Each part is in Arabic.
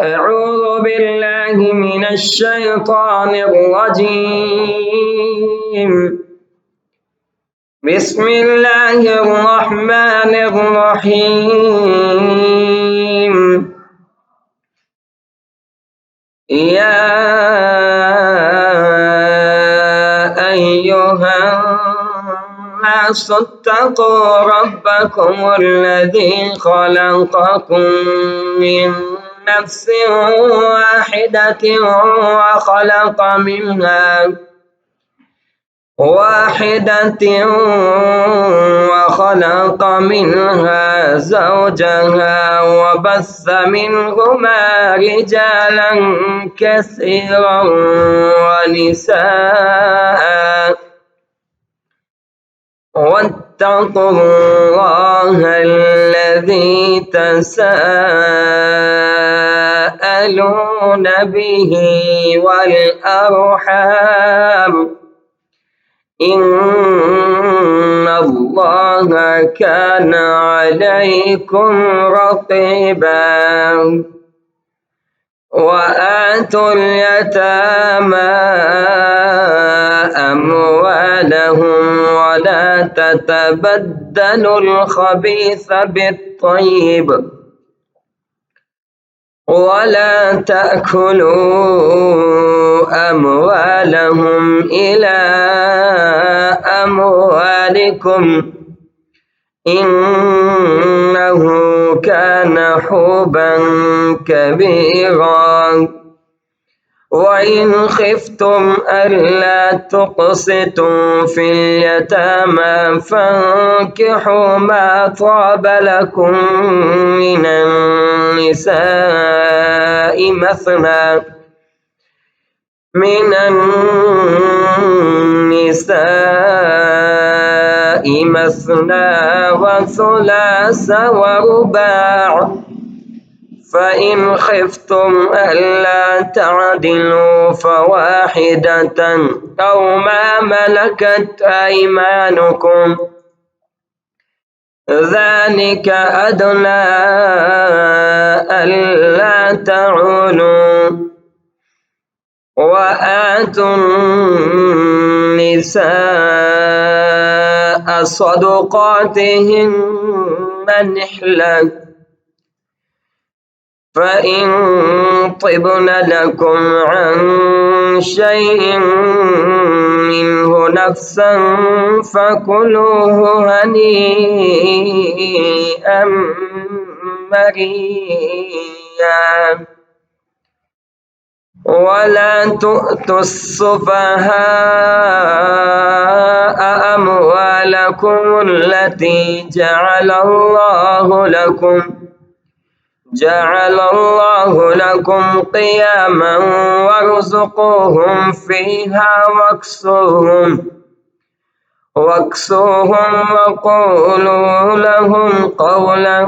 أعوذ بالله من الشيطان الرجيم. بسم الله الرحمن الرحيم. يا أيها الناس اتقوا ربكم الذي خلقكم من نفس واحدة وخلق منها زوجها وبث منهما رجالا كثيرا ونساء واتقوا الله الذي تساءلون به والأرحام إن الله كان عليكم رقيبا. وآتوا اليتامى أموالهم ولا تتبدلوا الخبيث بالطيب ولا تأكلوا أموالهم إلى أموالكم إنه كان حوبا كبيرا. وإن خفتم ألا تقسطوا في اليتامى فانكحوا ما طاب لكم من النساء مثنى وثلاث ورباع. فإن خفتم ألا تعدلوا فواحدة أو ما ملكت أيمانكم ذلك أدنى ألا تعولوا. وآتوا النساء صدقاتهن نحلة فإن طبن لكم عن شيء منه نفسا فكلوه هنيئا مريئا. ولا تؤتوا السفهاء أموالكم التي جعل الله لكم قياما وارزقوهم فيها واكسوهم وقولوا لهم قولا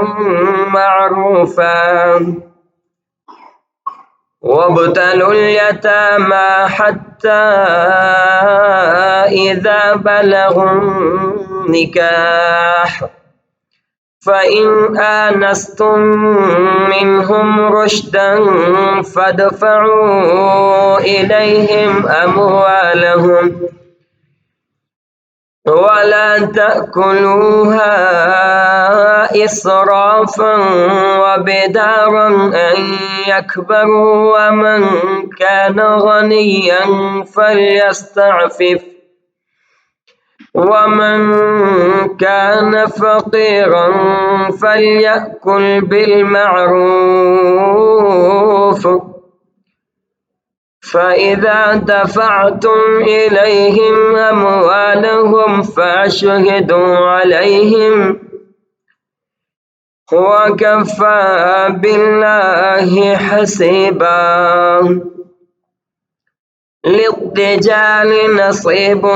معروفا. وابتلوا اليتامى حتى إذا بلغوا النكاح فإن آنستم منهم رشدا فادفعوا إليهم أموالهم ولا تأكلوها إسرافا وبدارا أن يكبروا. ومن كان غنيا فليستعفف ومن كان فقيرا فليأكل بالمعروف. فإذا دفعتم إليهم أموالهم فأشهدوا عليهم وكفى بالله حسيبا. للرجال نصيب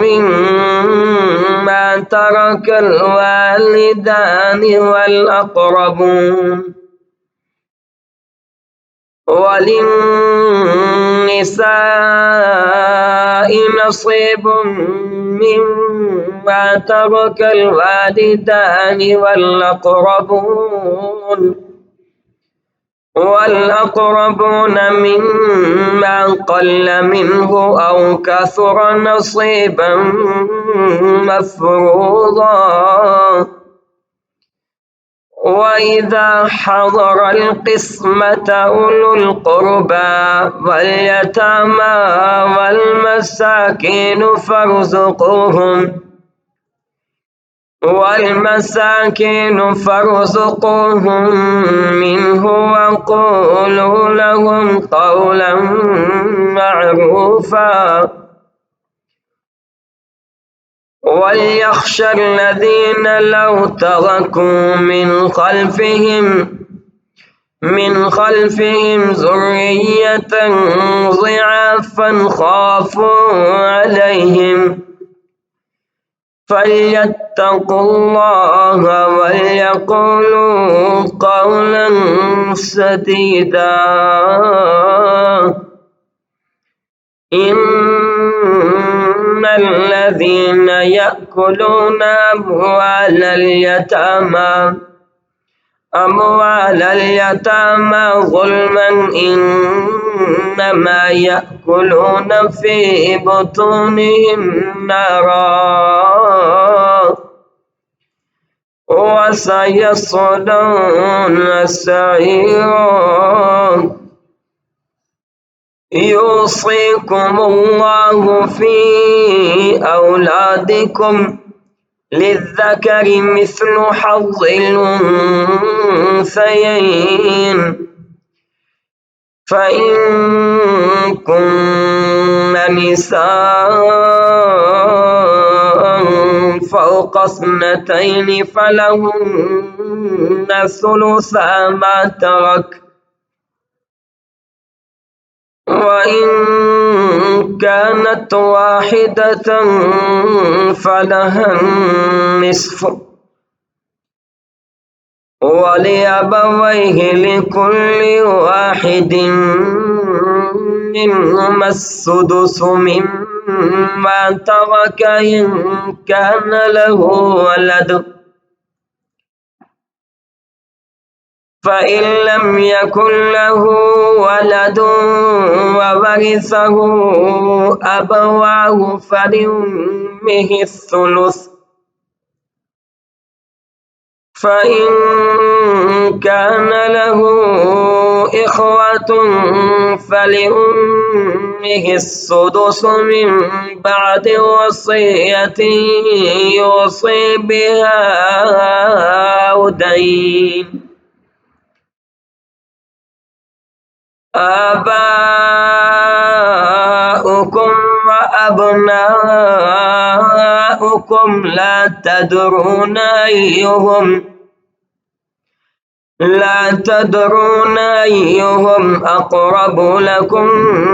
مما ترك الوالدان والأقربون وللنساء نصيب مما ترك الوالدان والأقربون والأقربون ممن قل منه أو كثر نصيبا مفروضا. وإذا حضر القسمة أولو القربى واليتامى والمساكين فارزقوهم منه وقولوا لهم قولا معروفا. وليخشى الذين لو تركوا من خلفهم ذرية ضعافا خافوا عليهم فليتقوا الله وليقولوا قولا سديدا. إن الذين يأكلون أموال اليتامى ظلما إنما يأكلون في بطونهم نارا وسيصلون سعيرا. يوصيكم الله في أولادكم للذكر مثل حظ الأنثيين. فإن كن نساء فوق 2 فلهن ثلثا ما ترك، وإن كانت واحدة فلها النصف. ولأبويه لكل واحد منهما السدس مما ترك إن كان له ولد، فإن لم يكن له ولد وورثه أبواه فلأمه الثلث، فإن كان له إخوة فلأمه السدس من بعد وصية يوصي بها أو دين. آباؤكم وأبناؤكم لا تدرون أيهم أقرب لكم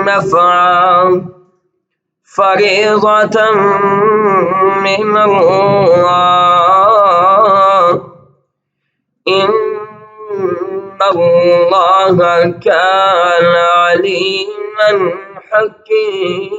نفعا، فريضة من الله، إن الله كان عليما حكيما.